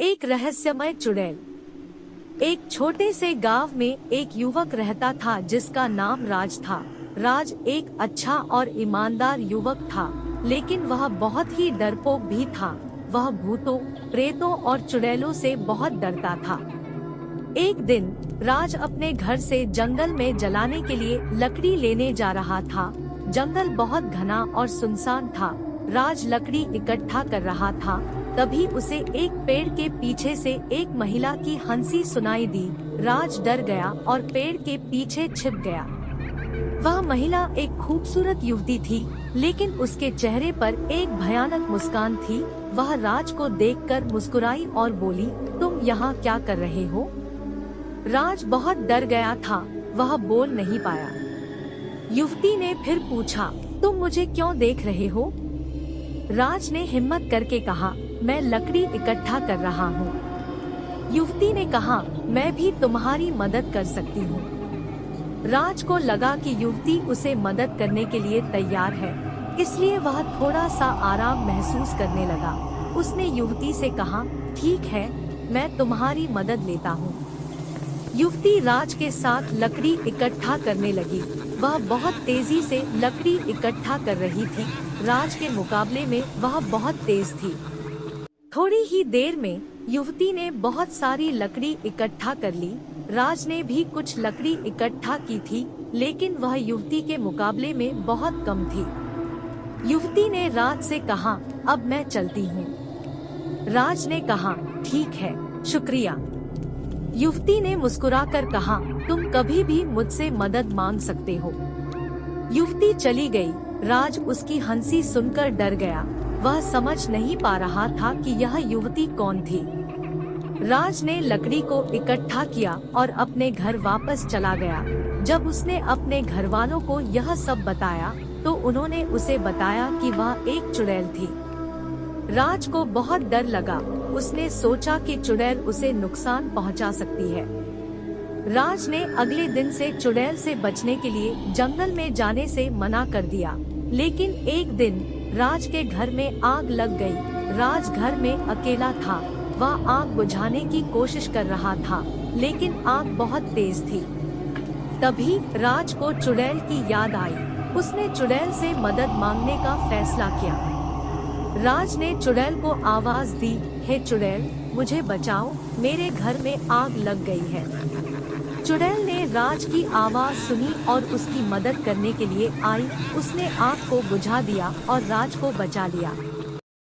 एक रहस्यमय चुड़ैल। एक छोटे से गांव में एक युवक रहता था जिसका नाम राज था। राज एक अच्छा और ईमानदार युवक था, लेकिन वह बहुत ही डरपोक भी था। वह भूतों, प्रेतों और चुड़ैलों से बहुत डरता था। एक दिन राज अपने घर से जंगल में जलाने के लिए लकड़ी लेने जा रहा था। जंगल बहुत घना और सुनसान था। राज लकड़ी इकट्ठा कर रहा था, तभी उसे एक पेड़ के पीछे से एक महिला की हंसी सुनाई दी। राज डर गया और पेड़ के पीछे छिप गया। वह महिला एक खूबसूरत युवती थी, लेकिन उसके चेहरे पर एक भयानक मुस्कान थी। वह राज को देखकर मुस्कुराई और बोली, तुम यहाँ क्या कर रहे हो? राज बहुत डर गया था, वह बोल नहीं पाया। युवती ने फिर पूछा, तुम मुझे क्यों देख रहे हो? राज ने हिम्मत करके कहा, मैं लकड़ी इकट्ठा कर रहा हूँ। युवती ने कहा, मैं भी तुम्हारी मदद कर सकती हूँ। राज को लगा कि युवती उसे मदद करने के लिए तैयार है, इसलिए वह थोड़ा सा आराम महसूस करने लगा। उसने युवती से कहा, ठीक है, मैं तुम्हारी मदद लेता हूँ। युवती राज के साथ लकड़ी इकट्ठा करने लगी। वह बहुत तेजी से लकड़ी इकट्ठा कर रही थी। राज के मुकाबले में वह बहुत तेज थी। थोड़ी ही देर में युवती ने बहुत सारी लकड़ी इकट्ठा कर ली। राज ने भी कुछ लकड़ी इकट्ठा की थी, लेकिन वह युवती के मुकाबले में बहुत कम थी। युवती ने राज से कहा, अब मैं चलती हूँ। राज ने कहा, ठीक है, शुक्रिया। युवती ने मुस्कुराकर कहा, तुम कभी भी मुझसे मदद मांग सकते हो। युवती चली गई। राज उसकी हंसी सुनकर डर गया। वह समझ नहीं पा रहा था कि यह युवती कौन थी। राज ने लकड़ी को इकट्ठा किया और अपने घर वापस चला गया। जब उसने अपने घर वालों को यह सब बताया, तो उन्होंने उसे बताया कि वह एक चुड़ैल थी। राज को बहुत डर लगा। उसने सोचा कि चुड़ैल उसे नुकसान पहुंचा सकती है। राज ने अगले दिन से चुड़ैल से बचने के लिए जंगल में जाने से मना कर दिया। लेकिन एक दिन राज के घर में आग लग गई। राज घर में अकेला था। वह आग बुझाने की कोशिश कर रहा था, लेकिन आग बहुत तेज थी। तभी राज को चुड़ैल की याद आई। उसने चुड़ैल से मदद मांगने का फैसला किया। राज ने चुड़ैल को आवाज दी, हे चुड़ैल, मुझे बचाओ, मेरे घर में आग लग गई है। चुड़ैल ने राज की आवाज सुनी और उसकी मदद करने के लिए आई। उसने आग को बुझा दिया और राज को बचा लिया।